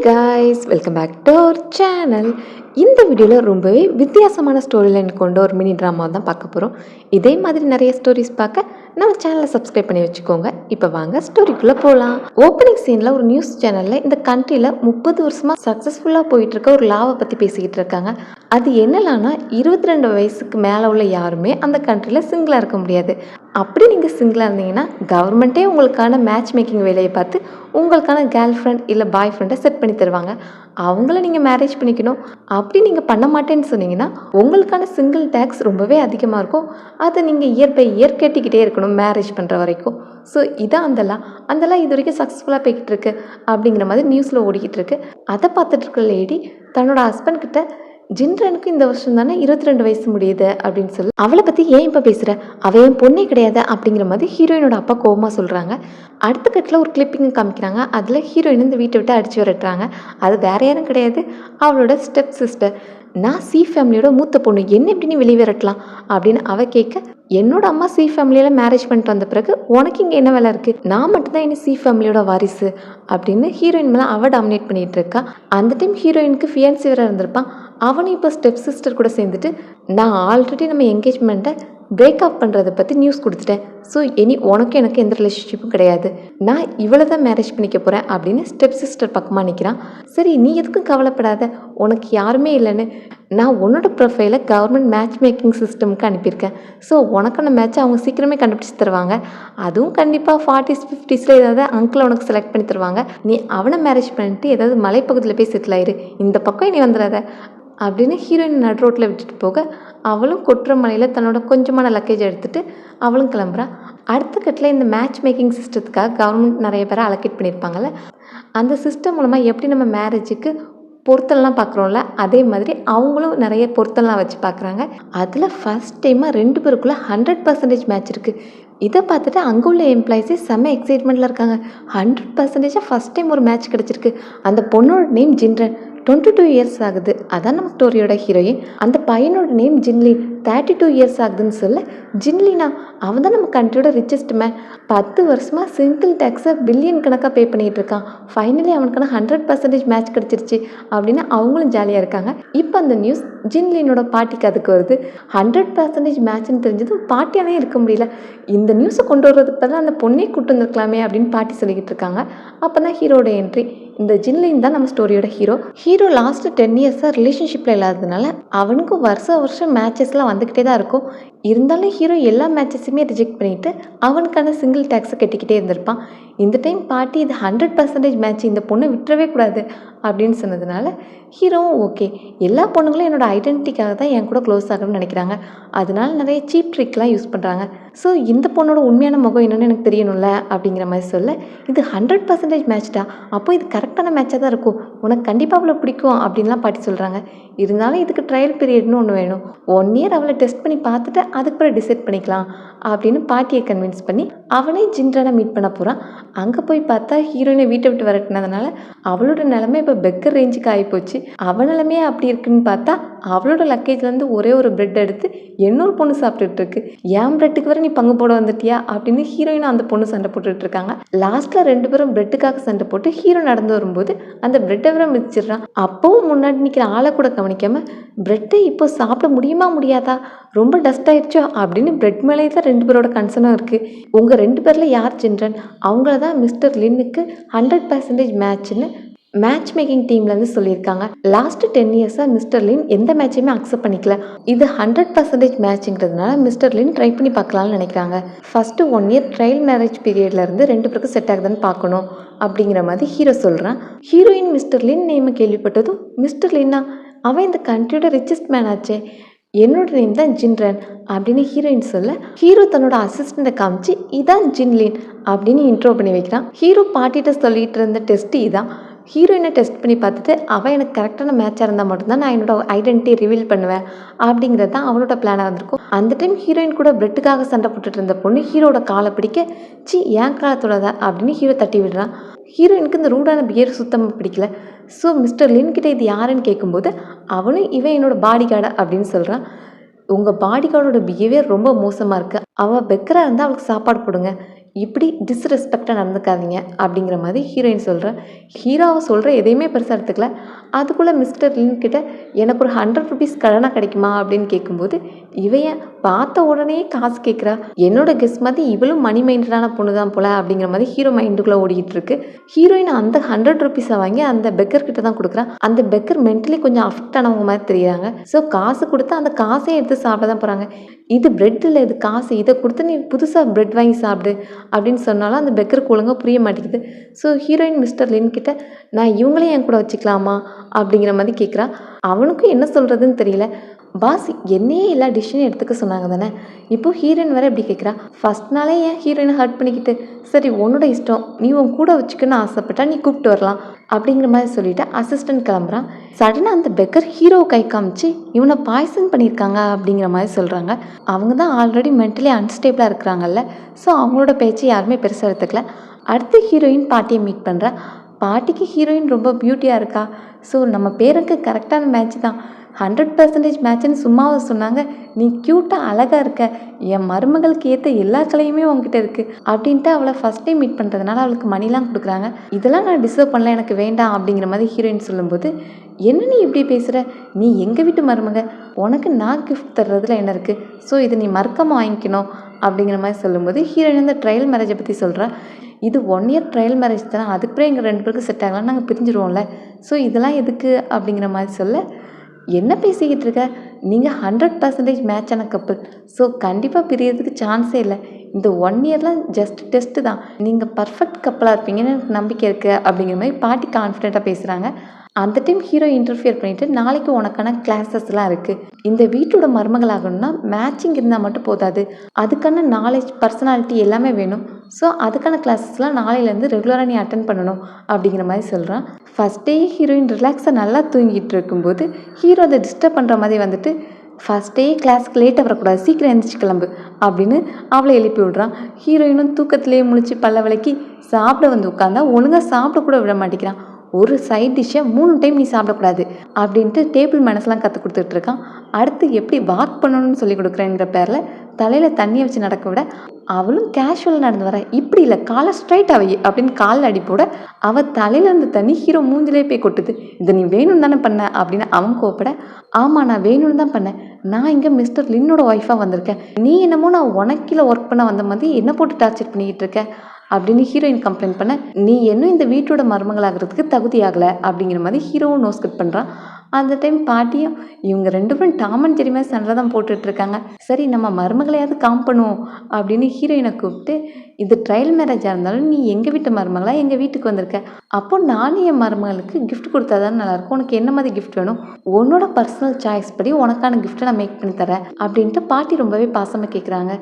Guys, welcome back to our channel. இந்த வீடியோவில் ரொம்பவே வித்தியாசமான ஸ்டோரி லைன் கொண்ட ஒரு மினி ட்ராமா தான் பார்க்க போகிறோம். இதே மாதிரி நிறைய ஸ்டோரிஸ் பார்க்க நம்ம சேனலை சப்ஸ்கிரைப் பண்ணி வச்சுக்கோங்க. இப்போ வாங்க ஸ்டோரிக்குள்ளே போகலாம். ஓப்பனிங் சீனில் ஒரு நியூஸ் சேனலில் இந்த கண்ட்ரியில் 30 வருஷமாக சக்ஸஸ்ஃபுல்லாக போயிட்டுருக்க ஒரு லாவை பற்றி பேசிக்கிட்டு இருக்காங்க. அது என்னலான்னா 22 வயசுக்கு மேலே உள்ள யாருமே அந்த கண்ட்ரியில் சிங்கிளாக இருக்க முடியாது. அப்படி நீங்கள் சிங்கிளாக இருந்தீங்கன்னா கவர்மெண்ட்டே உங்களுக்கான மேட்ச் மேக்கிங் வேலையை பார்த்து உங்களுக்கான கேர்ள் ஃப்ரெண்ட் இல்லை பாய் ஃப்ரெண்டை செட் பண்ணி தருவாங்க. அவங்கள நீங்கள் மேரேஜ் பண்ணிக்கணும். அப்படி நீங்கள் பண்ண மாட்டேன்னு சொன்னீங்கன்னா உங்களுக்கான சிங்கிள் டேக்ஸ் ரொம்பவே அதிகமாக இருக்கும். அதை நீங்கள் இயர் பை இயர் கேட்டிக்கிட்டே இருக்கணும் மேரேஜ் பண்ணுற வரைக்கும். ஸோ இதான் அந்த இது வரைக்கும் சக்ஸஸ்ஃபுல்லாக போய்கிட்டு இருக்கு அப்படிங்கிற மாதிரி நியூஸில் ஓடிக்கிட்டு இருக்கு. அதை பார்த்துட்டு இருக்க லேடி தன்னோட ஹஸ்பண்ட் கிட்ட, ஜின்ரனுக்கு இந்த வருஷம் தானே 22 வயசு முடியுது அப்படின்னு சொல்லி, அவளை பற்றி ஏன் இப்போ பேசுகிற, அவள் என் பொண்ணே கிடையாது அப்படிங்கிற மாதிரி ஹீரோயினோட அப்பா கோவமாக சொல்கிறாங்க. அடுத்த கட்டில் ஒரு கிளிப்பிங் காமிக்கிறாங்க. அதில் ஹீரோயின் இந்த வீட்டை விட்டு அடித்து விரட்டுறாங்க. அது வேற யாரும் கிடையாது, அவளோட ஸ்டெப் சிஸ்டர். நான் சி ஃபேமிலியோட மூத்த பொண்ணு, என்ன எப்படி நீ வெளியே விரட்டலாம் அப்படின்னு அவள் கேட்க, என்னோட அம்மா சி ஃபேமிலியில் மேரேஜ் பண்ணிட்டு வந்த பிறகு உனக்கு இங்கே என்ன வேலை இருக்குது, நான் மட்டும்தான் என்ன சி ஃபேமிலியோட வாரிசு அப்படின்னு ஹீரோயின் மேலே அவள் டாமினேட் பண்ணிகிட்டு இருக்கா. அந்த டைம் ஹீரோயினுக்கு ஃபியான்சி வேறு இருந்திருப்பான். அவனும் இப்போ ஸ்டெப் சிஸ்டர் கூட சேர்ந்துட்டு, நான் ஆல்ரெடி நம்ம என்கேஜ்மெண்ட்டை பிரேக்அப் பண்ணுறதை பற்றி நியூஸ் கொடுத்துட்டேன். ஸோ இனி உனக்கும் எனக்கு எந்த ரிலேஷன்ஷிப்பும் கிடையாது, நான் இவ்வளோ தான் மேரேஜ் பண்ணிக்க போகிறேன் அப்படின்னு ஸ்டெப் சிஸ்டர் பக்கமாக நிற்கிறான். சரி, நீ எதுக்கும் கவலைப்படாத, உனக்கு யாருமே இல்லைன்னு நான் உன்னோட ப்ரொஃபைலை கவர்மெண்ட் மேட்ச் மேக்கிங் சிஸ்டமுக்கு அனுப்பியிருக்கேன். ஸோ உனக்கான மேட்ச்சை அவங்க சீக்கிரமே கண்டுபிடிச்சி தருவாங்க. அதுவும் கண்டிப்பாக 40s 50s ஏதாவது அங்கிளை உனக்கு செலக்ட் பண்ணி தருவாங்க. நீ அவனை மேரேஜ் பண்ணிட்டு ஏதாவது மலைப்பகுதியில் போய் செட்டில் ஆயிரு, இந்த பக்கம் நீ வந்துடாத அப்படின்னு ஹீரோயின் நடு ரோட்டில் விட்டுட்டு போக, அவளும் கொட்டுற மலையில் தன்னோட கொஞ்சமான லக்கேஜ் எடுத்துகிட்டு அவளும் கிளம்புறா. அடுத்த கட்டில் இந்த மேட்ச் மேக்கிங் சிஸ்டத்துக்காக கவர்மெண்ட் நிறைய பேரை அலோகேட் பண்ணியிருப்பாங்கள்ல, அந்த சிஸ்டம் மூலமாக எப்படி நம்ம மேரேஜுக்கு பொருத்தம்லாம் பார்க்குறோம்ல, அதே மாதிரி அவங்களும் நிறைய பொருத்தம்லாம் வச்சு பார்க்குறாங்க. அதில் ஃபஸ்ட் டைமாக 2 பேருக்குள்ளே 100% மேட்ச் இருக்குது. இதை பார்த்துட்டு அங்கே உள்ள எம்ப்ளாயிஸே செம்ம எக்ஸைட்மெண்ட்டில் இருக்காங்க. 100% ஃபஸ்ட் டைம் ஒரு மேட்ச் கிடச்சிருக்கு. அந்த பொண்ணோட நேம் ஜின்ரன், 22 இயர்ஸ் ஆகுது. அதான் நம்ம ஸ்டோரியோட ஹீரோயின். அந்த பையனோட நேம் ஜின்லின், 32 இயர்ஸ் ஆகுதுன்னு சொல்ல, ஜின்லினா அவன் தான் நம்ம கண்ட்ரியோட ரிச்சஸ்ட் மேன். 10 வருஷமாக சிங்கிள் டேக்ஸை பில்லியன் கணக்காக பே பண்ணிகிட்டு இருக்கான். ஃபைனலி அவனுக்கான 100% மேட்ச் கிடச்சிருச்சு அப்படின்னு அவங்களும் ஜாலியாக இருக்காங்க. இப்போ அந்த நியூஸ் ஜின்லினோட பாட்டிக்கு அதுக்கு வருது. 100% மேட்ச்னு தெரிஞ்சதும் பாட்டியாலே இருக்க முடியல. இந்த நியூஸை கொண்டு வர்றதுக்கு பதிலாக அந்த பொண்ணே கூட்டு வந்திருக்கலாமே அப்படின்னு பாட்டி சொல்லிக்கிட்டு இருக்காங்க. அப்போ தான் ஹீரோட என்ட்ரி. இந்த ஜின்லின் தான் நம்ம ஸ்டோரியோட ஹீரோ லாஸ்ட்டு 10 இயர்ஸாக ரிலேஷன்ஷிப்பில் இல்லாததுனால அவனுக்கும் வருஷம் மேட்சஸ்லாம் வந்துக்கிட்டே தான் இருக்கும். இருந்தாலும் ஹீரோ எல்லா மேட்சஸுமே ரிஜெக்ட் பண்ணிவிட்டு அவனுக்கான சிங்கிள் டேக்ஸை கட்டிக்கிட்டே இருந்திருப்பான். இந்த டைம் பாட்டி இது 100% மேட்ச், இந்த பொண்ணை விட்டுறவே கூடாது அப்படின்னு சொன்னதுனால ஹீரோவும் ஓகே, எல்லா பொண்ணுங்களும் என்னோட ஐடென்டிட்டிக்காக தான் என் கூட க்ளோஸ் ஆகணும்னு நினைக்கிறாங்க, அதனால நிறைய சீப் ட்ரிக்லாம் யூஸ் பண்ணுறாங்க. ஸோ இந்த பொண்ணோட உண்மையான முகம் என்னென்னு எனக்கு தெரியணும்ல அப்படிங்கிற மாதிரி சொல்ல, இது 100% மேட்ச்டா, அப்போ இது கரெக்டான மேட்சாக தான் இருக்கும், உனக்கு கண்டிப்பாக அவளை பிடிக்கும் அப்படின்லாம் பாட்டி சொல்கிறாங்க. இருந்தாலும் இதுக்கு ட்ரையல் பீரியட்னு ஒன்று வேணும், 1 இயர் அவளை டெஸ்ட் பண்ணி பார்த்துட்டு அதுக்கு பிறகு டிசைட் பண்ணிக்கலாம் அப்படின்னு பாட்டியை கன்வின்ஸ் பண்ணி அவனே ஜின்ரனை மீட் பண்ண போகிறான். அங்கே போய் பார்த்தா ஹீரோயினை வீட்டை விட்டு விரட்டினதுனால அவளோட நிலைமை இப்போ பெக்கர் ரேஞ்சுக்கு ஆகிப்போச்சு. அவள் நிலைமையே அப்படி இருக்குன்னு பார்த்தா அவளோட லக்கேஜ்லேருந்து ஒரே ஒரு பிரெட் எடுத்து இன்னொரு பொண்ணு சாப்பிட்டுட்டு இருக்கு. என் பிரெட்டுக்கு வர நீ பங்கு போட வந்துட்டியா அப்படின்னு ஹீரோயினும் அந்த பொண்ணு சண்டை போட்டுட்டு இருக்காங்க. லாஸ்ட்டில் 2 பேரும் பிரெட்டுக்காக சண்டை போட்டு ஹீரோ நடந்து வரும்போது அந்த பிரெட்டை வர மிதிச்சிடுறான். அப்பவும் முன்னாடி நிற்கிற ஆளை கூட கவனிக்காமல், பிரெட்டை இப்போ சாப்பிட முடியுமா முடியாதா, ரொம்ப டஸ்ட் ஆயிடுச்சோ அப்படின்னு பிரெட் மேலே தான் 2 பேரோட கன்சர்னும் இருக்குது. உங்கள் 2 பேரில் யார் ஜின்ரன், அவங்கள தான் மிஸ்டர் லின்னுக்கு 100% மேட்ச்னு மேட்ச் மேக்கிங் டீம்லேருந்து சொல்லியிருக்காங்க. லாஸ்ட்டு 10 இயர்ஸாக மிஸ்டர் லின் எந்த மேட்சையுமே அக்செப்ட் பண்ணிக்கல. இது 100% மேட்ச்ங்கிறதுனால மிஸ்டர் லின் ட்ரை பண்ணி பார்க்கலான்னு நினைக்கிறாங்க. ஃபஸ்ட்டு 1 இயர் ட்ரையல் மேரேஜ் பீரியட்லேருந்து 2 பேருக்கும் செட் ஆகுதுன்னு பார்க்கணும் அப்படிங்கிற மாதிரி ஹீரோ சொல்கிறான். ஹீரோயின் மிஸ்டர் லின் நேமை கேள்விப்பட்டதும், மிஸ்டர் லின்னா அவன் இந்த கண்ட்ரியோட ரிச்சஸ்ட் மேன் ஆச்சே, என்னோட நேம் தான் ஜின்ரன் அப்படின்னு ஹீரோயின் சொல்ல, ஹீரோ தன்னோட அசிஸ்டண்ட்டை காமிச்சு இதான் ஜின்லின் அப்படின்னு இன்ட்ரோ பண்ணி வைக்கிறான். ஹீரோ பாட்டிகிட்ட சொல்லிட்டு இருந்த டெஸ்ட் இதான். ஹீரோயினை டெஸ்ட் பண்ணி பார்த்துட்டு அவள் எனக்கு கரெக்டான மேட்சாக இருந்தால் மட்டும்தான் நான் என்னோட ஐடென்டிட்டி ரிவீல் பண்ணுவேன் அப்படிங்கிறது தான் அவளோட பிளானாக வந்திருக்கும். அந்த டைம் ஹீரோயின் கூட பிரெட்டுக்காக சண்டை போட்டுட்டு இருந்த பொண்ணு ஹீரோட காலை பிடிக்க, சி ஏன் காலத்தோடதா அப்படின்னு ஹீரோ தட்டி விடுறான். ஹீரோயினுக்கு இந்த ரூடான பியர் சுத்தமாக பிடிக்கல. ஸோ மிஸ்டர் லின்கிட்ட இது யாருன்னு கேட்கும்போது அவனும் இவன் என்னோட பாடி கார்டு அப்படின்னு சொல்கிறான். உங்கள் பாடி கார்டோட பிஹேவியர் ரொம்ப மோசமாக இருக்குது, அவள் பெக்கராக இருந்தால் அவளுக்கு சாப்பாடு போடுங்க, இப்படி டிஸ்ரெஸ்பெக்டாக நடந்துக்காதீங்க அப்படிங்கிற மாதிரி ஹீரோயின் சொல்கிற. ஹீரோவை சொல்கிற எதையுமே பெருசாக எடுத்துக்கல. அதுக்குள்ளே மிஸ்டர் லின் கிட்ட எனக்கு ஒரு 100 ருபீஸ் கடனாக கிடைக்குமா அப்படின்னு கேட்கும்போது இவைய பார்த்த உடனே காசு கேட்குறா. என்னோட கெஸ் மாதிரி இவளும் மணி மைண்டடான பொண்ணு தான் போல அப்படிங்கிற மாதிரி ஹீரோ மைண்டுக்குள்ளே ஓடிக்கிட்டு இருக்கு. ஹீரோயின் அந்த 100 ருபீஸை வாங்கி அந்த பெக்கர் கிட்ட தான் கொடுக்குறான். அந்த பெக்கர் மென்டலி கொஞ்சம் அஃபெக்ட் ஆனவங்க மாதிரி தெரியுறாங்க. ஸோ காசு கொடுத்து அந்த காசையும் எடுத்து சாப்பிட தான் போகிறாங்க. இது பிரெட் இல்லை, இது காசு, இதை கொடுத்து நீ புதுசாக பிரெட் வாங்கி சாப்பிடு அப்படின்னு சொன்னாலும் அந்த பெக்கருக்கு ஒழுங்காக புரிய மாட்டேங்குது. ஸோ ஹீரோயின் மிஸ்டர் லின் கிட்ட நான் இவங்களையும் என் கூட வச்சுக்கலாமா அப்படிங்கிற மாதிரி கேட்குறா. அவனுக்கும் என்ன சொல்கிறதுன்னு தெரியல. பாஸ் என்னையே எல்லா டிஷ்ஷையும் எடுத்துக்க சொன்னாங்க தானே, இப்போது ஹீரோயின் வேறு எப்படி கேட்குறா. ஃபஸ்ட் நாளே ஏன் ஹீரோயினை ஹர்ட் பண்ணிக்கிட்டு, சரி உன்னோட இஷ்டம், நீ உன் கூட வச்சுக்கணும்னு ஆசைப்பட்டா நீ கூப்பிட்டு வரலாம் அப்படிங்கிற மாதிரி சொல்லிவிட்டு அசிஸ்டன்ட் கிளம்புறான். சடனாக அந்த பெக்கர் ஹீரோவை கை காமிச்சு இவனை பாய்சன் பண்ணியிருக்காங்க அப்படிங்கிற மாதிரி சொல்கிறாங்க. அவங்க தான் ஆல்ரெடி மென்டலி அன்ஸ்டேபிளாக இருக்கிறாங்கல்ல, ஸோ அவங்களோட பேச்சு யாருமே பெருசாக எடுத்துக்கல. அடுத்து ஹீரோயின் பாட்டியை மீட் பண்ணுறா. பாட்டிக்கு ஹீரோயின் ரொம்ப பியூட்டியாக இருக்கா. ஸோ நம்ம பேருக்கு கரெக்டான மேட்ச் தான், 100% மேட்ச்னு சும்மாவை சொன்னாங்க. நீ க்யூட்டாக அழகாக இருக்க, என் மருமகளுக்கு ஏற்ற எல்லா கலையுமே உங்ககிட்ட இருக்குது அப்படின்ட்டு அவளை ஃபஸ்ட் டைம் மீட் பண்ணுறதுனால அவளுக்கு மணிலாம் கொடுக்குறாங்க. இதெல்லாம் நான் டிசர்வ் பண்ணல, எனக்கு வேண்டாம் அப்படிங்கிற மாதிரி ஹீரோயின் சொல்லும்போது என்ன நீ இப்படி பேசுகிற, நீ எங்கள் வீட்டு மருமக, உனக்கு நான் கிஃப்ட் தர்றதுல என்ன இருக்குது, ஸோ இதை நீ மறக்காமல் வாங்கிக்கணும் அப்படிங்கிற மாதிரி சொல்லும்போது ஹீரோயின் அந்த ட்ரையல் மேரேஜை பற்றி சொல்கிறா. இது 1 இயர் ட்ரையல் மேரேஜ் தானே, அதுக்கப்புறம் எங்கள் 2 பேருக்கு செட் ஆகலாம், நாங்கள் பிரிஞ்சிருவோம்ல, ஸோ இதெல்லாம் எதுக்கு அப்படிங்கிற மாதிரி சொல்ல. என்ன பேசிக்கிட்டு இருக்க, நீங்கள் 100% மேட்சான கப்பல், ஸோ கண்டிப்பாக பிரியறதுக்கு சான்ஸே இல்லை. இந்த 1 இயர்லாம் ஜஸ்ட் டெஸ்ட்டு தான், நீங்கள் பர்ஃபெக்ட் கப்பலாக இருப்பீங்கன்னு எனக்கு நம்பிக்கை இருக்குது அப்படிங்கிற மாதிரி பாட்டி கான்ஃபிடென்ட்டாக பேசுகிறாங்க. அந்த டைம் ஹீரோ இன்டர்ஃபியர் பண்ணிவிட்டு நாளைக்கு உனக்கான கிளாஸஸ்லாம் இருக்குது, இந்த வீட்டோட மருமகளாகணும்னா மேட்சிங் இருந்தால் மட்டும் போதாது, அதுக்கான நாலேஜ் பர்சனாலிட்டி எல்லாமே வேணும், ஸோ அதுக்கான கிளாஸஸ்லாம் நாளையிலேருந்து ரெகுலராக நீ அட்டன் பண்ணணும் அப்படிங்கிற மாதிரி சொல்கிறான். ஃபஸ்ட் டே ஹீரோயின் ரிலாக்ஸாக நல்லா தூங்கிட்டு இருக்கும்போது ஹீரோ அதை டிஸ்டர்ப் பண்ணுற மாதிரி வந்துட்டு ஃபஸ்ட் டே கிளாஸ்க்கு லேட்டாக வரக்கூடாது, சீக்கிரம் எழுந்திரிச்சு கிளம்பு அப்படின்னு அவளை எழுப்பி விடுறான். ஹீரோயினும் தூக்கத்திலேயே முழிச்சு பல்ல விளக்கி சாப்பிட வந்து உட்காந்தா ஒழுங்காக சாப்பிட கூட விட மாட்டேங்கிறான். ஒரு சைட் டிஷ்ஷை 3 டைம் நீ சாப்பிடக்கூடாது அப்படின்ட்டு டேபிள் மேனஸ்லாம் கற்றுக் கொடுத்துட்ருக்கான். அடுத்து எப்படி வாக் பண்ணணும்னு சொல்லி கொடுக்குறேங்கிற பேரில் தலையில் தண்ணியை வச்சு நடக்க விட அவளும் கேஷுவலாக நடந்து வர. இப்படி இல்லை, காலை ஸ்ட்ரைட் அவை அப்படின்னு காலில் அடி போட அவள் தலையில் இருந்த தண்ணி ஹீரோ மூஞ்சிலே போய் கொட்டுது. இதை நீ வேணும்னு தானே பண்ண அப்படின்னு அவன் கோப்பட, ஆமாம் நான் வேணும்னு தான் பண்ணேன், நான் இங்கே மிஸ்டர் லின்னோட ஒய்ஃபாக வந்திருக்கேன், நீ என்னமோ நான் உனக்கில் ஒர்க் பண்ண வந்த மாதிரி என்ன போட்டு டார்ச்சர் பண்ணிக்கிட்டு இருக்க அப்படின்னு ஹீரோயின் கம்ப்ளைண்ட் பண்ண, நீ இன்னும் இந்த வீட்டோட மருமகளாகிறதுக்கு தகுதியாகலை அப்படிங்கிற மாதிரி ஹீரோவும் நோஸ் கட் பண்ணுறான். அந்த டைம் பாட்டியும் இவங்க 2 பேரும் டாம் அண்ட் ஜெரி மாதிரி சண்டை தான் போட்டுட்ருக்காங்க. சரி நம்ம மருமகளையாவது காம் பண்ணுவோம் அப்படின்னு ஹீரோயினை கூப்பிட்டு, இது ட்ரையல் மேரேஜாக இருந்தாலும் நீ எங்கள் வீட்டு மருமகளாக எங்கள் வீட்டுக்கு வந்திருக்க, அப்போ நானும் என் மருமகளுக்கு கிஃப்ட் கொடுத்தா தான் நல்லாயிருக்கும், உனக்கு என்ன மாதிரி கிஃப்ட் வேணும், உன்னோட பர்சனல் சாய்ஸ் படி உனக்கான கிஃப்ட்டை நான் மேக் பண்ணி தரேன் அப்படின்ட்டு பாட்டி ரொம்பவே பாசமாக கேட்குறாங்க.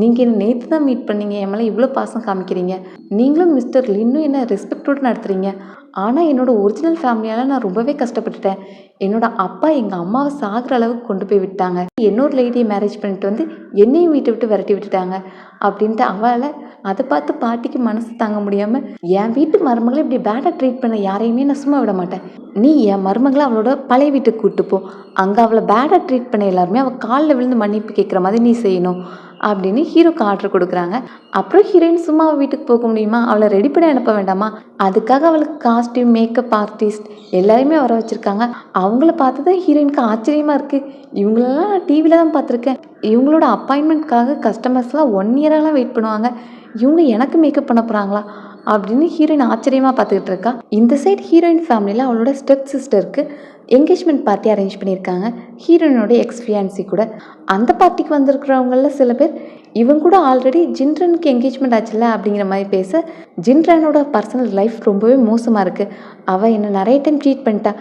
நீங்கள் என்ன நேற்று தான் மீட் பண்ணீங்க, என் மேலே இவ்வளோ பாசம் காமிக்கிறீங்க, நீங்களும் மிஸ்டர் லின்னும் என்ன ரெஸ்பெக்டோடு நடத்துகிறீங்க, ஆனால் என்னோடய ஒரிஜினல் ஃபேமிலியால் நான் ரொம்பவே கஷ்டப்பட்டுட்டேன், என்னோடய அப்பா எங்கள் அம்மாவை சாகிற அளவுக்கு கொண்டு போய் விட்டாங்க, இன்னொரு லேடியை மேரேஜ் பண்ணிட்டு வந்து என்னையும் வீட்டை விட்டு விரட்டி விட்டுட்டாங்க அப்படின்ட்டு அவளை அதை பார்த்து பாட்டிக்கு மனசு தாங்க முடியாமல், என் வீட்டு மருமகளை இப்படி பேடாக ட்ரீட் பண்ண யாரையுமே நான் சும்மா விட மாட்டேன், நீ என் மருமகளை அவளோட பழைய வீட்டுக்கு கூப்பிட்டு போ, அங்கே அவளை பேடாக ட்ரீட் பண்ண எல்லாருமே அவள் காலில் விழுந்து மன்னிப்பு கேட்குற மாதிரி நீ செய்யணும் அப்படின்னு ஹீரோக்கு ஆர்டர் கொடுக்குறாங்க. அப்புறம் ஹீரோயின் சும்மா அவள் வீட்டுக்கு போக முடியுமா, அவளை ரெடி பண்ணி அனுப்ப வேண்டாமா, அதுக்காக அவளுக்கு காஸ்டியூம் மேக்கப் ஆர்டிஸ்ட் எல்லாருமே வர வச்சுருக்காங்க. அவங்கள பார்த்து தான் ஹீரோயினுக்கு ஆச்சரியமாக இருக்குது, இவங்களெல்லாம் நான் டிவியில் தான் பார்த்துருக்கேன், இவங்களோட அப்பாயின்மெண்ட்காக கஸ்டமர்ஸ்லாம் 1 இயராலாம் வெயிட் பண்ணுவாங்க, இவங்க எனக்கு மேக்கப் பண்ண போகிறாங்களா அப்படின்னு ஹீரோயின் ஆச்சரியமாக பார்த்துக்கிட்டு இருக்கா. இந்த சைட் ஹீரோயின் ஃபேமிலியில் அவளோட ஸ்டெப் சிஸ்டருக்கு என்கேஜ்மெண்ட் பார்ட்டி அரேஞ்ச் பண்ணியிருக்காங்க, ஹீரோயினோட எக்ஸ்ஃபியான்சி கூட. அந்த பார்ட்டிக்கு வந்திருக்கிறவங்களில் சில பேர் இவங்க கூட ஆல்ரெடி ஜின்ரனுக்கு என்கேஜ்மெண்ட் ஆச்சுல்ல அப்படிங்கிற மாதிரி பேச, ஜின்ரனோட பர்சனல் லைஃப் ரொம்பவே மோசமாக இருக்குது, அவள் என்னை நிறைய டைம் ட்ரீட் பண்ணிட்டா,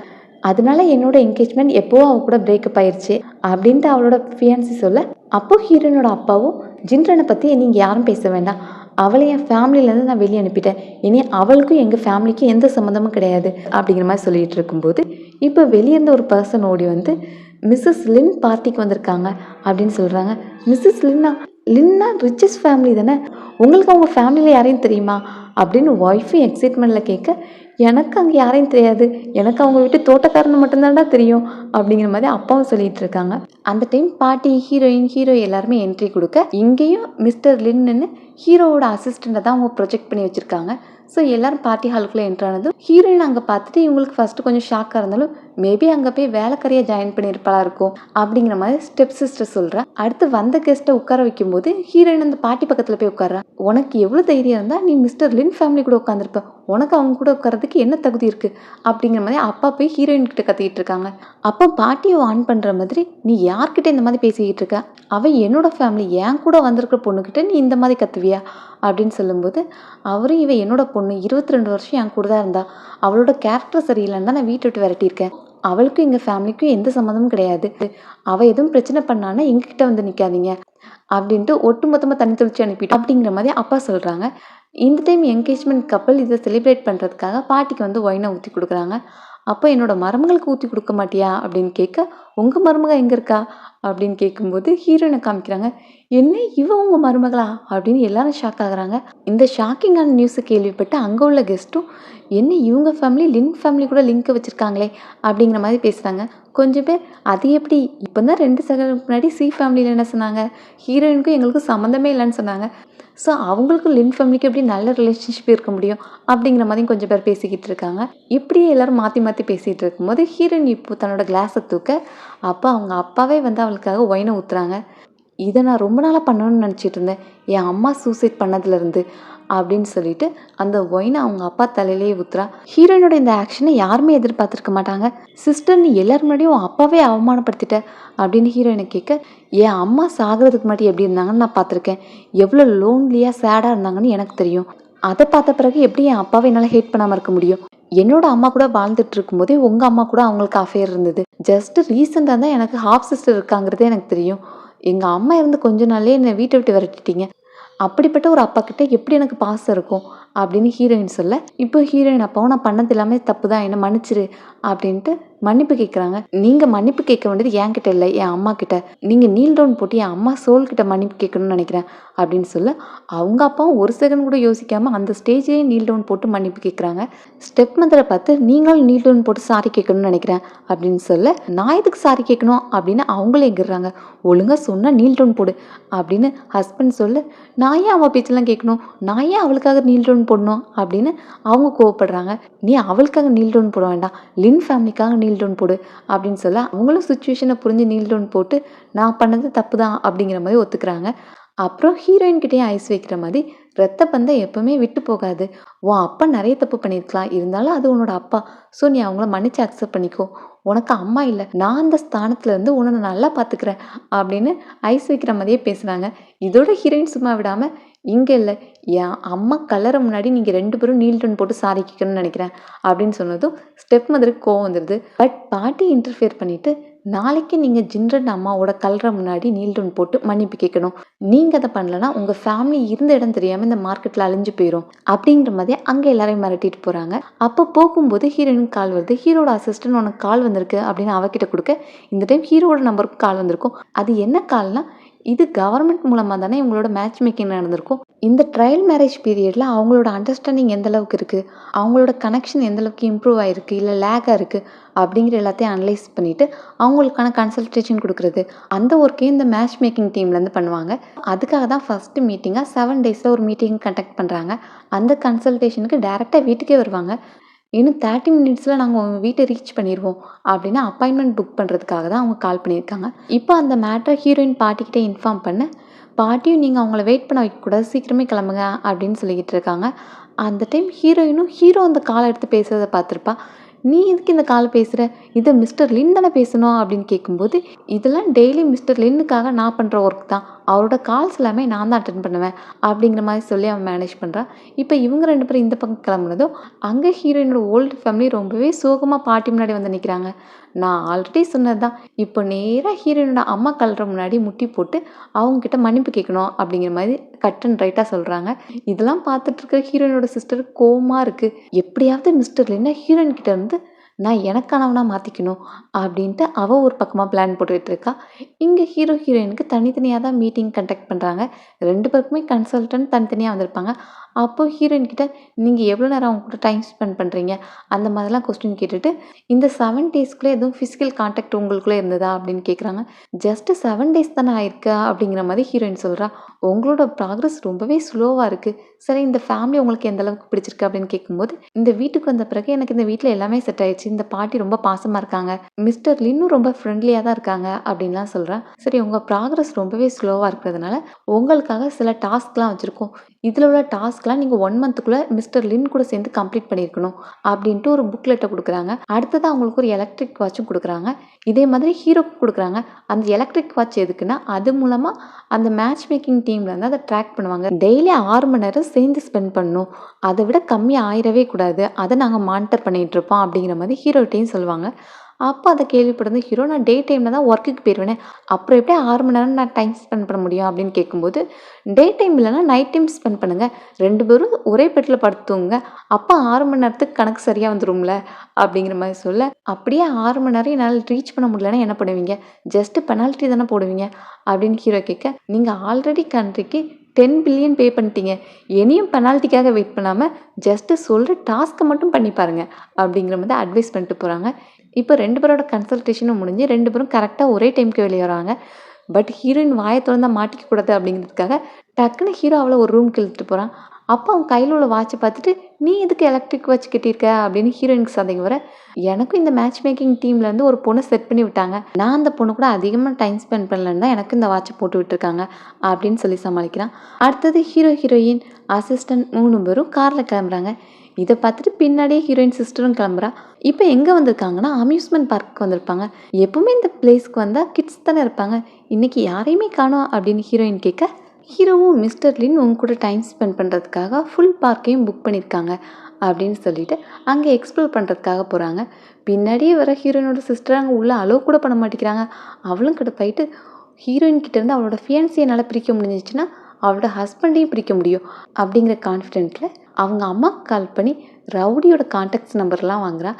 அதனால என்னோட என்கேஜ்மெண்ட் எப்போவோ அவ கூட பிரேக்கப் ஆயிடுச்சு அப்படின்ட்டு அவளோட ஃபியான்சி சொல்ல, அப்போது ஹீரோயினோட அப்பாவும் ஜின்ரனை பற்றி நீங்கள் யாரும் பேச வேண்டாம், அவளை என் ஃபேமிலியிலேருந்து நான் வெளியே அனுப்பிட்டேன், இனி அவளுக்கும் எங்கள் ஃபேமிலிக்கும் எந்த சம்மந்தமும் கிடையாது அப்படிங்கிற மாதிரி சொல்லிகிட்டு இருக்கும்போது, இப்போ வெளியே இருந்த ஒரு பர்சன் ஓடி வந்து மிஸ்ஸஸ் லின் பார்ட்டிக்கு வந்திருக்காங்க அப்படின்னு சொல்கிறாங்க. மிஸ்ஸஸ் லின்னா ரிச்சஸ் ஃபேமிலி தானே, உங்களுக்கு அவங்க ஃபேமிலியில் யாரையும் தெரியுமா அப்படின்னு ஒய்ஃபும் எக்ஸைட்மெண்ட்டில் கேட்க, எனக்கு அங்கே யாரையும் தெரியாது, எனக்கு அவங்க வீட்டு தோட்டக்காரனை மட்டும்தான்டா தெரியும் அப்படிங்கிற மாதிரி அப்பாவும் சொல்லிட்டு இருக்காங்க. அந்த டைம் பாட்டி, ஹீரோயின், ஹீரோ எல்லாருமே என்ட்ரி கொடுக்க, இங்கேயும் மிஸ்டர் லின்னு ஹீரோவோட அசிஸ்டண்ட்டை தான் அவங்க ப்ரொஜெக்ட் பண்ணி வச்சுருக்காங்க. ஸோ எல்லோரும் பார்ட்டி ஹாலுக்குள்ளே என்ட்ரானதும் ஹீரோயின் அங்கே பார்த்துட்டு இவங்களுக்கு ஃபஸ்ட்டு கொஞ்சம் ஷாக்காக இருந்தாலும் மேபி அங்கே போய் வேலைக்காரியாக ஜாயின் பண்ணியிருப்பாளா இருக்கும் அப்படிங்கிற மாதிரி ஸ்டெப் சிஸ்டர் சொல்கிறா. அடுத்து வந்த கெஸ்ட்டை உட்கார வைக்கும்போது ஹீரோயின் அந்த பாட்டி பக்கத்தில் போய் உட்கார்றா. உனக்கு எவ்வளோ தைரியம் இருந்தால் நீ மிஸ்டர் லின் ஃபேமிலி கூட உட்காந்துருப்ப, உனக்கு அவங்க கூட உட்காரதுக்கு என்ன தகுதி இருக்குது அப்படிங்கிற மாதிரி அப்பா போய் ஹீரோயின் கிட்ட கத்திக்கிட்டு இருக்காங்க. அப்போ பாட்டியை ஆன் பண்ணுற மாதிரி, நீ யார்கிட்ட இந்த மாதிரி பேசிக்கிட்டு இருக்க, அவன் என்னோட ஃபேமிலி, என் கூட வந்திருக்கிற பொண்ணுக்கிட்ட நீ இந்த மாதிரி கத்துவியா அப்படின்னு சொல்லும்போது, அவரும் இவன் என்னோட பொண்ணு 22 வருஷம் என் கூட தான் இருந்தா, அவளோட கேரக்டர் சரியில்லைன்னு தான் நான் வீட்டை விட்டு விரட்டியிருக்கேன், அவளுக்கும் எங்கள் ஃபேமிலிக்கும் எந்த சம்மந்தமும் கிடையாது, அவள் எதுவும் பிரச்சனை பண்ணான்னா எங்ககிட்ட வந்து நிற்காதீங்க அப்படின்ட்டு ஒட்டு மொத்தமாக தண்ணி தெளிச்சு அனுப்பிட்டோம் அப்படிங்கிற மாதிரி அப்பா சொல்கிறாங்க. இந்த டைம் என்கேஜ்மெண்ட் கப்பல் இதை செலிப்ரேட் பண்ணுறதுக்காக பாட்டிக்கு வந்து ஒயினை ஊற்றி கொடுக்குறாங்க. அப்போ என்னோட மருமகளுக்கு ஊற்றி கொடுக்க மாட்டியா அப்படின்னு கேட்க, உங்கள் மருமக எங்கே இருக்கா அப்படின்னு கேட்கும்போது ஹீரோயினை காமிக்கிறாங்க. என்ன இவன் உங்கள் மருமகளா அப்படின்னு எல்லாரும் ஷாக் ஆகுறாங்க. இந்த ஷாக்கிங்கான நியூஸை கேள்விப்பட்டு அங்கே உள்ள கெஸ்ட்டும், என்ன இவங்க ஃபேமிலி லின் ஃபேமிலி கூட லிங்க் வச்சுருக்காங்களே அப்படிங்கிற மாதிரி பேசுகிறாங்க. கொஞ்சம் பேர் அது எப்படி, இப்போ தான் 2 செகண்டுக்கு முன்னாடி சி ஃபேமிலியில் என்ன சொன்னாங்க, ஹீரோயினுக்கும் எங்களுக்கும் சம்மந்தமே இல்லைன்னு சொன்னாங்க, ஸோ அவங்களுக்கும் லின் ஃபேமிலிக்கு எப்படி நல்ல ரிலேஷன்ஷிப் இருக்க முடியும் அப்படிங்கிற மாதிரி கொஞ்சம் பேர் பேசிக்கிட்டு இருக்காங்க. இப்படியே எல்லோரும் மாற்றி மாற்றி பேசிகிட்டு இருக்கும்போது ஹீரோயின் இப்போ தன்னோட கிளாஸை தூக்க, அப்போ அவங்க அப்பாவே வந்து அவளுக்காக ஒயினை ஊற்றுறாங்க. இதை நான் ரொம்ப நாளாக பண்ணணும்னு நினச்சிட்டு இருந்தேன், என் அம்மா சூசைட் பண்ணதுலேருந்து அப்படின்னு சொல்லிட்டு அந்த ஒயினை அவங்க அப்பா தலையிலேயே ஊற்றுறா. ஹீரோயினோட இந்த ஆக்ஷனை யாருமே எதிர்பார்த்துருக்க மாட்டாங்க. சிஸ்டர், நீ எல்லாரும் முன்னாடியும் உன் அப்பாவே அவமானப்படுத்திட்ட அப்படின்னு ஹீரோயினை கேட்க, என் அம்மா சாகிறதுக்கு முன்னாடி எப்படி இருந்தாங்கன்னு நான் பார்த்துருக்கேன், எவ்வளோ லோன்லியாக சேடாக இருந்தாங்கன்னு எனக்கு தெரியும், அதை பார்த்த பிறகு எப்படி என் அப்பாவை என்னால் ஹேட் பண்ணாமல் இருக்க முடியும், என்னோட அம்மா கூட வாழ்ந்துட்டு இருக்கும்போதே உங்கள் அம்மா கூட அவங்களுக்கு அஃபேர் இருந்தது, ஜஸ்ட் ரீசெண்டாக தான் எனக்கு ஹாஃப் சிஸ்டர் இருக்காங்கிறதே எனக்கு தெரியும், எங்கள் அம்மா இருந்து கொஞ்ச நாள்லேயே என்னை வீட்டை விட்டு விரட்டிட்டீங்க, அப்படிப்பட்ட ஒரு அப்பா கிட்ட எப்படி எனக்கு பாசம் இருக்கும் அப்படின்னு ஹீரோயின் சொல்ல, இப்போ ஹீரோயின் அப்பாவும் நான் பண்ணது எல்லாமே தப்பு தான், என்னை மன்னிச்சிரு அப்படின்ட்டு மன்னிப்பு கேட்குறாங்க. நீங்கள் மன்னிப்பு கேட்க வேண்டியது என்கிட்ட இல்லை, என் அம்மா கிட்ட, நீங்கள் நீல் டவுன் போட்டு என் அம்மா சோல்கிட்ட மன்னிப்பு கேட்கணும்னு நினைக்கிறேன் அப்படின்னு சொல்ல, அவங்க அப்பாவும் ஒரு செகண்ட் கூட யோசிக்காமல் அந்த ஸ்டேஜ்லேயே நீல் டவுன் போட்டு மன்னிப்பு கேட்குறாங்க. ஸ்டெப் மதரை பார்த்து, நீங்களும் நீல் டவுன் போட்டு சாரி கேட்கணும்னு நினைக்கிறேன் அப்படின்னு சொல்ல, நான் எதுக்கு சாரி கேட்கணும் அப்படின்னு அவங்களே எங்கிடுறாங்க. ஒழுங்காக சொன்னால் நீல் டவுன் போடு அப்படின்னு ஹஸ்பண்ட் சொல்ல, நான் ஏன் அவள் பேச்செல்லாம் கேட்கணும், நான் ஏன் அவளுக்காக நீல் டவுன் போடணும் அப்படின்னு அவங்க கோவப்படுறாங்க. நீ அவளுக்காக நீல் டவுன் போட வேண்டாம், லின் ஃபேமிலிக்காக நீல் டவுன் போடு அப்படின்னு சொல்ல, அவங்களும் சுச்சுவேஷனை புரிஞ்சு நீல் டவுன் போட்டு நான் பண்ணது தப்பு தான் அப்படிங்கிற மாதிரி ஒத்துக்கிறாங்க. அப்புறம் ஹீரோயின் கிட்டேயும் ஐஸ் வைக்கிற மாதிரி, ரத்த பந்தம் எப்பவுமே விட்டு போகாது, உன் அப்பா நிறைய தப்பு பண்ணியிருக்கலாம், இருந்தாலும் அது உன்னோட அப்பா, ஸோ நீ அவங்கள மன்னிச்சு அக்செப்ட் பண்ணிக்கோ, உனக்கு அம்மா இல்லை, நான் அந்த ஸ்தானத்துலேருந்து உன்னை நல்லா பார்த்துக்கிறேன் அப்படின்னு ஐஸ் வைக்கிற மாதிரியே பேசுகிறாங்க. இதோட ஹீரோயின் சும்மா விடாமல், இங்கே இல்லை, என் அம்மா கலர முன்னாடி நீங்கள் 2 பேரும் நீல் டவுன் போட்டு சாரி கேட்கணும்னு நினைக்கிறேன் அப்படின்னு சொன்னதும் ஸ்டெப் மதருக்கு கோவம் வந்துடுது. பட் பாட்டி இன்டர்ஃபியர் பண்ணிவிட்டு, நாளைக்கு நீங்கள் ஜின்ரன் அம்மாவோட கலர முன்னாடி நீல் டவுன் போட்டு மன்னிப்பு கேட்கணும், நீங்கள் அதை பண்ணலன்னா உங்கள் ஃபேமிலி இருந்த இடம் தெரியாமல் இந்த மார்க்கெட்டில் அழிஞ்சு போயிடும் அப்படிங்கிற மாதிரி அங்கே எல்லாரையும் மிரட்டிட்டு போகிறாங்க. அப்போ போகும்போது ஹீரோயினுக்கு கால் வருது. ஹீரோட அசிஸ்டன்ட் உனக்கு கால் வந்திருக்கு அப்படின்னு அவகிட்ட கொடுக்க, இந்த டைம் ஹீரோட நம்பருக்கு கால் வந்திருக்கும். அது என்ன கால்னா, இது கவர்மெண்ட் மூலமாக தானே இவங்களோட மேட்ச் மேக்கிங் நடந்திருக்கும். இந்த ட்ரையல் மேரேஜ் பீரியடில் அவங்களோட அண்டர்ஸ்டாண்டிங் எந்த அளவுக்கு இருக்குது, அவங்களோட கனெக்ஷன் எந்த அளவுக்கு இம்ப்ரூவ் ஆகிருக்கு இல்லை லேக்காக இருக்குது அப்படிங்கிற எல்லாத்தையும் அனலைஸ் பண்ணிவிட்டு அவங்களுக்கான கன்சல்டேஷன் கொடுக்குறது, அந்த ஒர்க்கையும் இந்த மேட்ச் மேக்கிங் டீம்லேருந்து பண்ணுவாங்க. அதுக்காக தான் ஃபஸ்ட்டு மீட்டிங்காக 7 டேஸில் ஒரு மீட்டிங் கண்டக்ட் பண்ணுறாங்க. அந்த கன்சல்டேஷனுக்கு டேரெக்டாக வீட்டுக்கே வருவாங்க. இன்னும் 30 மினிட்ஸில் நாங்கள் உங்கள் வீட்டை ரீச் பண்ணிடுவோம் அப்படின்னு அப்பாயின்மெண்ட் புக் பண்ணுறதுக்காக தான் அவங்க கால் பண்ணியிருக்காங்க. இப்போ அந்த மேட்டரை ஹீரோயின் பாட்டிக்கிட்டே இன்ஃபார்ம் பண்ண, பாட்டியும் நீங்கள் அவங்கள வெயிட் பண்ண வைக்கக்கூடாது, சீக்கிரமே கிளம்புங்க அப்படின்னு சொல்லிக்கிட்டு இருக்காங்க. அந்த டைம் ஹீரோயினும் ஹீரோ அந்த காலை எடுத்து பேசுகிறத பார்த்துருப்பா. நீ எதுக்கு இந்த கால் பேசுகிற, இதை மிஸ்டர் லின் தானே பேசணும் அப்படின்னு கேட்கும்போது, இதெல்லாம் டெய்லி மிஸ்டர் லின்னுக்காக நான் பண்ணுற ஒர்க் தான், அவரோட கால்ஸ் எல்லாமே நான் தான் அட்டன் பண்ணுவேன் அப்படிங்கிற மாதிரி சொல்லி அவன் மேனேஜ் பண்ணுறான். இப்போ இவங்க 2 பேரும் இந்த பக்கம் கிளம்புனதும் அங்கே ஹீரோயினோட ஓல்டு ஃபேமிலி ரொம்பவே சோகமாக பாட்டி முன்னாடி வந்து நிற்கிறாங்க. நான் ஆல்ரெடி சொன்னது தான், இப்போ நேராக ஹீரோயினோட அம்மா கல்ற முன்னாடி முட்டி போட்டு அவங்கக்கிட்ட மன்னிப்பு கேட்கணும் அப்படிங்கிற மாதிரி கட் அண்ட் ரைட்டாக சொல்கிறாங்க. இதெல்லாம் பார்த்துட்டு இருக்கிற ஹீரோயினோட சிஸ்டர் கோவமாக இருக்குது. எப்படியாவது மிஸ்டர் லின்னா ஹீரோயின் கிட்ட இருந்து நான் எனக்கானவனாக மாற்றிக்கணும் அப்படின்ட்டு அவள் ஒரு பக்கமாக பிளான் போட்டுக்கிட்டு இருக்கா. இங்கே ஹீரோ ஹீரோயினுக்கு தனித்தனியாக தான் மீட்டிங் கண்டக்ட் பண்ணுறாங்க. 2 பேருக்குமே கன்சல்டன்ட் தனித்தனியாக வந்திருப்பாங்க. அப்போ ஹீரோயின் கிட்ட நீங்கள் எவ்வளோ நேரம் அவங்க கூட டைம் ஸ்பெண்ட் பண்ணுறீங்க அந்த மாதிரிலாம் கொஸ்டின் கேட்டுட்டு இந்த 7 டேஸ்க்குள்ளே எதுவும் ஃபிசிக்கல் கான்டாக்ட் உங்களுக்குள்ளே இருந்ததா அப்படின்னு கேட்குறாங்க. ஜஸ்ட் 7 டேஸ் தானே ஆயிருக்கா அப்படிங்கிற மாதிரி ஹீரோயின் சொல்கிறா. உங்களோட ப்ராக்ரஸ் ரொம்பவே ஸ்லோவாக இருக்குது. சரி இந்த ஃபேமிலி உங்களுக்கு எந்த அளவுக்கு பிடிச்சிருக்கு அப்படின்னு கேட்கும்போது இந்த வீட்டுக்கு வந்த பிறகு எனக்கு இந்த வீட்டில் எல்லாமே செட் ஆயிடுச்சு. இந்த பாட்டி ரொம்ப பாசமாக இருக்காங்க. மிஸ்டர் லின்னும் ரொம்ப ஃப்ரெண்ட்லியாக தான் இருக்காங்க அப்படின்லாம் சொல்கிறேன். சரி உங்கள் ப்ராக்ரஸ் ரொம்பவே ஸ்லோவாக இருக்கிறதுனால உங்களுக்காக சில டாஸ்க்லாம் வச்சுருக்கோம். இதில் உள்ள டாஸ்க்லாம் நீங்கள் 1 மந்த்துக்குள்ளே மிஸ்டர் லின் கூட சேர்ந்து கம்ப்ளீட் பண்ணியிருக்கணும் அப்படின்ட்டு ஒரு புக்லெட்டை கொடுக்குறாங்க. அடுத்தது அவங்களுக்கு ஒரு எலக்ட்ரிக் வாட்சும் கொடுக்குறாங்க. இதே மாதிரி ஹீரோக்கு கொடுக்குறாங்க. அந்த எலக்ட்ரிக் வாட்ச் எதுக்குன்னா அது மூலமாக அந்த மேட்ச் மேக்கிங் டீமில் வந்து அதை ட்ராக் பண்ணுவாங்க. டெய்லி 6 மணி நேரம் சேர்ந்து ஸ்பெண்ட் பண்ணணும். அதை விட கம்மி ஆயிடவே கூடாது. அதை நாங்கள் மானிட்டர் பண்ணிகிட்டு இருப்போம் அப்படிங்கிற மாதிரி ஹீரோட்டையும் சொல்லுவாங்க. அப்போ அதை கேள்விப்பட்டது ஹீரோ நான் டே டைமில் தான் ஒர்க்குக்கு போயிடுவேனே அப்புறம் எப்படி 6 மணி நேரம் நான் டைம் ஸ்பெண்ட் பண்ண முடியும் அப்படின்னு கேட்கும்போது டே டைம் இல்லைனா நைட் டைம் ஸ்பெண்ட் பண்ணுங்கள் 2 பேரும் ஒரே பெட்டில் படுத்துங்க அப்போ 6 மணி நேரத்துக்கு கணக்கு சரியாக வந்துடும்ல அப்படிங்கிற மாதிரி சொல்ல அப்படியே 6 மணி நேரம் என்னால் ரீச் பண்ண முடியலன்னா என்ன பண்ணுவீங்க ஜஸ்ட் பெனால்ட்டி தானே போடுவீங்க அப்படின்னு ஹீரோ கேட்க நீங்கள் ஆல்ரெடி கண்ட்ரிக்கு 10 பில்லியன் பே பண்ணிட்டீங்க இனியும் பெனால்ட்டிக்காக வெயிட் பண்ணாமல் ஜஸ்ட்டு சொல்கிற டாஸ்க்கை மட்டும் பண்ணி பாருங்கள் அப்படிங்கிற மாதிரி அட்வைஸ் பண்ணிட்டு போகிறாங்க. இப்போ 2 பேரோட கன்சல்டேஷனும் முடிஞ்சு 2 பேரும் கரெக்டாக ஒரே டைமுக்கு வெளியே வராங்க. பட் ஹீரோயின் வாயை திறந்தா மாட்டிக்கக்கூடாது அப்படிங்கிறதுக்காக டக்குன்னு ஹீரோ அவளை ஒரு ரூம்க்கு இழுத்துட்டு போகிறான். அப்போ அவன் கையில் உள்ள வாட்சை பார்த்துட்டு நீ எதுக்கு எலக்ட்ரிக் வாட்ச் கட்டியிருக்க அப்படின்னு ஹீரோயினுக்கு சந்தேகம் வர எனக்கும் இந்த மேட்ச் மேக்கிங் டீம்லேருந்து ஒரு பொண்ணை செட் பண்ணி விட்டாங்க நான் அந்த பொண்ணு கூட அதிகமாக டைம் ஸ்பெண்ட் பண்ணலன்னு தான் எனக்கு இந்த வாட்சை போட்டு விட்டுருக்காங்க அப்படின்னு சொல்லி சமாளிக்கிறான். அடுத்தது ஹீரோயின் அசிஸ்டன்ட் 3 பேரும் காரில் கிளம்புறாங்க. இதை பார்த்துட்டு பின்னாடியே ஹீரோயின் சிஸ்டரும் கிளம்புறா. இப்போ எங்கே வந்திருக்காங்கன்னா அம்யூஸ்மெண்ட் பார்க்கு வந்திருப்பாங்க. எப்பவுமே இந்த பிளேஸ்க்கு வந்தால் கிட்ஸ் தானே இருப்பாங்க. இன்றைக்கி யாரையுமே காணோம் அப்படின்னு ஹீரோயின் கேட்க ஹீரோவும் மிஸ்டர் லின் உங்க கூட டைம் ஸ்பெண்ட் பண்ணுறதுக்காக ஃபுல் பார்க்கையும் புக் பண்ணியிருக்காங்க அப்படின்னு சொல்லிட்டு அங்கே எக்ஸ்ப்ளோர் பண்ணுறதுக்காக போகிறாங்க. பின்னாடியே வர ஹீரோயினோட சிஸ்டர் அங்கே உள்ளே அலோவ் கூட பண்ண மாட்டேங்கிறாங்க. அவளும் கிட்ட போயிட்டு ஹீரோயின் கிட்டேருந்து அவளோட ஃபியான்சியை என்னால் பிரிக்க முடிஞ்சிச்சுன்னா அவளோட ஹஸ்பண்டையும் பிரிக்க முடியும் அப்படிங்கிற கான்ஃபிடென்ட்டில் அவங்க அம்மாவுக்கு கால் பண்ணி ரவுடியோட கான்டாக்ட்ஸ் நம்பர்லாம் வாங்குறா.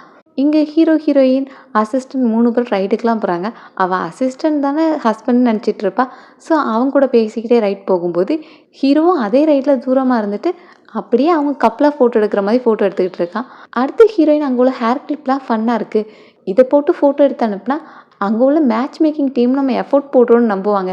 இங்கே ஹீரோயின் அசிஸ்டன்ட் 3 பேர் ரைடுக்கெலாம் போகிறாங்க. அவள் அசிஸ்டன்ட் தானே ஹஸ்பண்ட் நினச்சிட்டு இருப்பா. ஸோ அவங்க கூட பேசிக்கிட்டே ரைட் போகும்போது ஹீரோவும் அதே ரைட்டில் தூரமாக இருந்துட்டு அப்படியே அவங்க கப்பலாக ஃபோட்டோ எடுக்கிற மாதிரி ஃபோட்டோ எடுத்துக்கிட்டு இருக்கான். அடுத்து ஹீரோயின் அங்கே உள்ள ஹேர் கிளிப்லாம் ஃபன்னாக இருக்குது. இதை போட்டு ஃபோட்டோ எடுத்து அனுப்புனா அங்கே உள்ள மேட்ச் மேக்கிங் டீம் நம்ம எஃபோர்ட் போடுறோன்னு நம்புவாங்க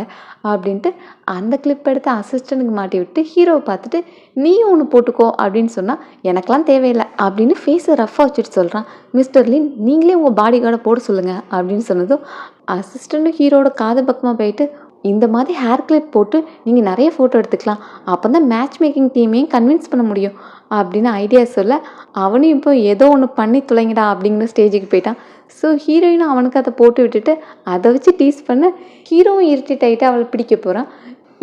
அப்படின்ட்டு அந்த கிளிப் எடுத்து அசிஸ்டண்ட்டுக்கு மாட்டி விட்டு ஹீரோவை பார்த்துட்டு நீயும் ஒன்று போட்டுக்கோ அப்படின்னு சொன்னால் எனக்கெலாம் தேவையில்லை அப்படின்னு ஃபேஸை ரஃப்பாக வச்சுட்டு சொல்கிறான். மிஸ்டர் லின் நீங்களே உங்கள் பாடி கார்டை போட சொல்லுங்கள் அப்படின்னு சொன்னதும் அசிஸ்டண்ட்டும் ஹீரோட காது பக்கமாக போயிட்டு இந்த மாதிரி ஹேர் கிளிப் போட்டு நீங்கள் நிறைய ஃபோட்டோ எடுத்துக்கலாம் அப்போ தான் மேட்ச் மேக்கிங் டீமையும் கன்வின்ஸ் பண்ண முடியும் அப்படின்னு ஐடியா சொல்ல அவனும் இப்போ ஏதோ ஒன்று பண்ணி தொலைங்கடா அப்படிங்கிற ஸ்டேஜுக்கு போயிட்டான். ஸோ ஹீரோயினும் அவனுக்கு அதை போட்டு விட்டுட்டு அதை வச்சு டீஸ் பண்ண ஹீரோவும் இரிட்டேட் ஆகிட்டு அவளை பிடிக்க போகிறான்.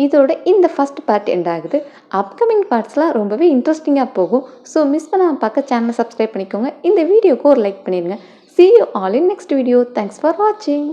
இதோட இந்த ஃபர்ஸ்ட் பார்ட் எண்ட் ஆகுது. அப்கமிங் பார்ட்ஸ்லாம் ரொம்பவே இன்ட்ரெஸ்டிங்காக போகும். ஸோ மிஸ் பண்ணாமல் பார்க்க சேனலை சப்ஸ்கிரைப் பண்ணிக்கோங்க. இந்த வீடியோக்கு ஒரு லைக் பண்ணிடுங்க. See you all in next video. Thanks for watching.